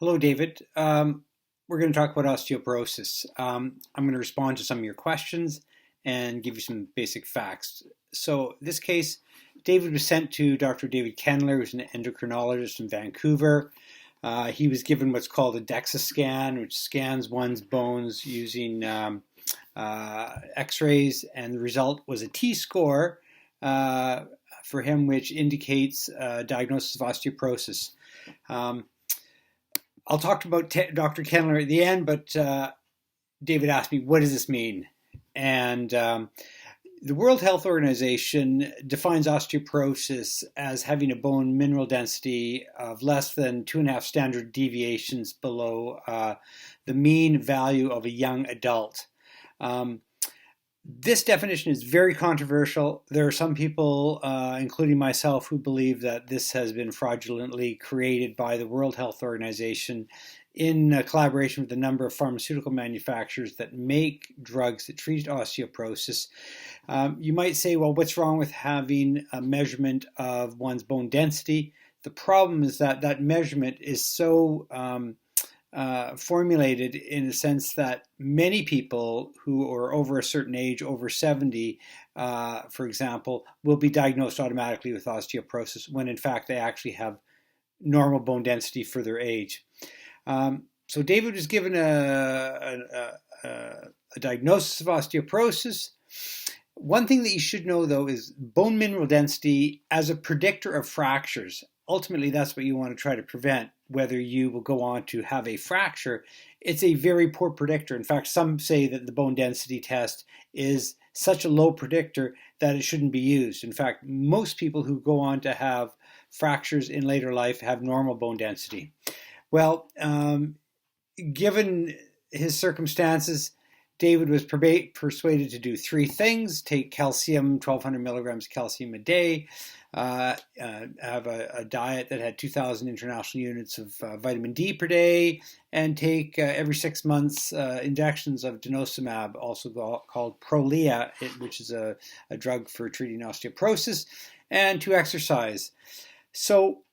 Hello, David. We're going to talk about osteoporosis. I'm going to respond to some of your questions and give you some basic facts. So, this case, David was sent to Dr. David Kendler, who's an endocrinologist in Vancouver. He was given what's called a DEXA scan, which scans one's bones using x-rays, and the result was a T-score for him, which indicates diagnosis of osteoporosis. I'll talk about Dr. Kendler at the end, but David asked me, what does this mean? And the World Health Organization defines osteoporosis as having a bone mineral density of less than 2.5 standard deviations below the mean value of a young adult. This definition is very controversial. There are some people, including myself, who believe that this has been fraudulently created by the World Health Organization in collaboration with a number of pharmaceutical manufacturers that make drugs that treat osteoporosis. You might say, well, what's wrong with having a measurement of one's bone density? The problem is that that measurement is so formulated in the sense that many people who are over a certain age, over 70, for example, will be diagnosed automatically with osteoporosis when in fact they actually have normal bone density for their age. So David was given a diagnosis of osteoporosis. One thing that you should know, though, is bone mineral density as a predictor of fractures. Ultimately, that's what you want to try to prevent, whether you will go on to have a fracture. It's a very poor predictor. In fact, some say that the bone density test is such a low predictor that it shouldn't be used. In fact, most people who go on to have fractures in later life have normal bone density. Well, given his circumstances, David was persuaded to do three things: take calcium, 1,200 milligrams of calcium a day, have a diet that had 2,000 international units of vitamin D per day, and take every 6 months injections of denosumab, also called Prolia, which is a drug for treating osteoporosis, and to exercise. So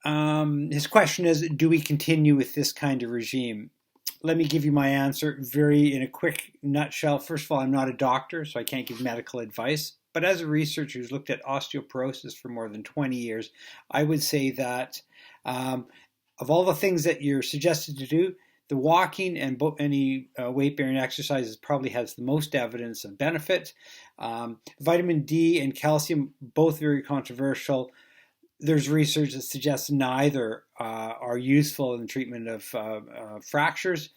his question is, do we continue with this kind of regime? Let me give you my answer in a quick nutshell. First of all, I'm not a doctor, so I can't give medical advice. But as a researcher who's looked at osteoporosis for more than 20 years, I would say that of all the things that you're suggested to do, the walking and any weight-bearing exercises probably has the most evidence of benefit. Vitamin D and calcium, both very controversial. There's research that suggests neither are useful in the treatment of fractures.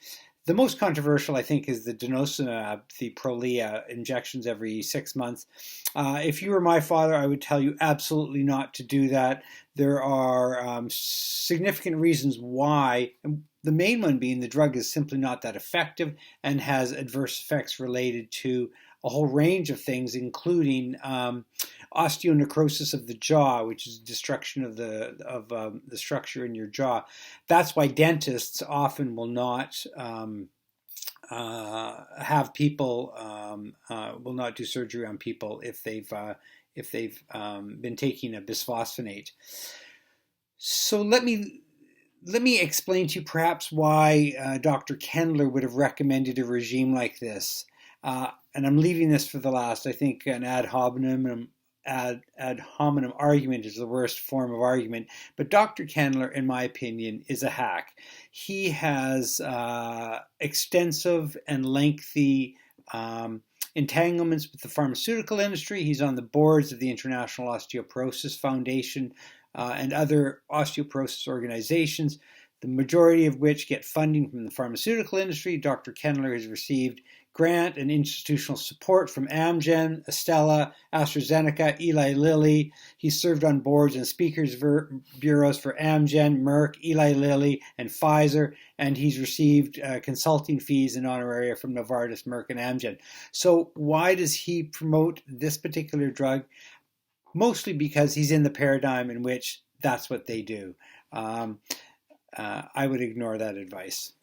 The most controversial, I think, is the denosumab, the Prolia, injections every 6 months. If you were my father, I would tell you absolutely not to do that. There are significant reasons why. The main one being the drug is simply not that effective and has adverse effects related to a whole range of things, including osteonecrosis of the jaw, which is destruction of the structure in your jaw. That's why dentists often will not have people will not do surgery on people if they've been taking a bisphosphonate. So let me explain to you perhaps why Dr. Kendler would have recommended a regime like this. And I'm leaving this for the last. I think an ad hominem argument is the worst form of argument. But Dr. Kendler, in my opinion, is a hack. He has extensive and lengthy entanglements with the pharmaceutical industry. He's on the boards of the International Osteoporosis Foundation and other osteoporosis organizations, the majority of which get funding from the pharmaceutical industry. Dr. Kendler has received grant and institutional support from Amgen, Estella, AstraZeneca, Eli Lilly. He served on boards and speakers bureaus for Amgen, Merck, Eli Lilly, and Pfizer, and he's received consulting fees and honoraria from Novartis, Merck, and Amgen. So why does he promote this particular drug? Mostly because he's in the paradigm in which that's what they do. I would ignore that advice.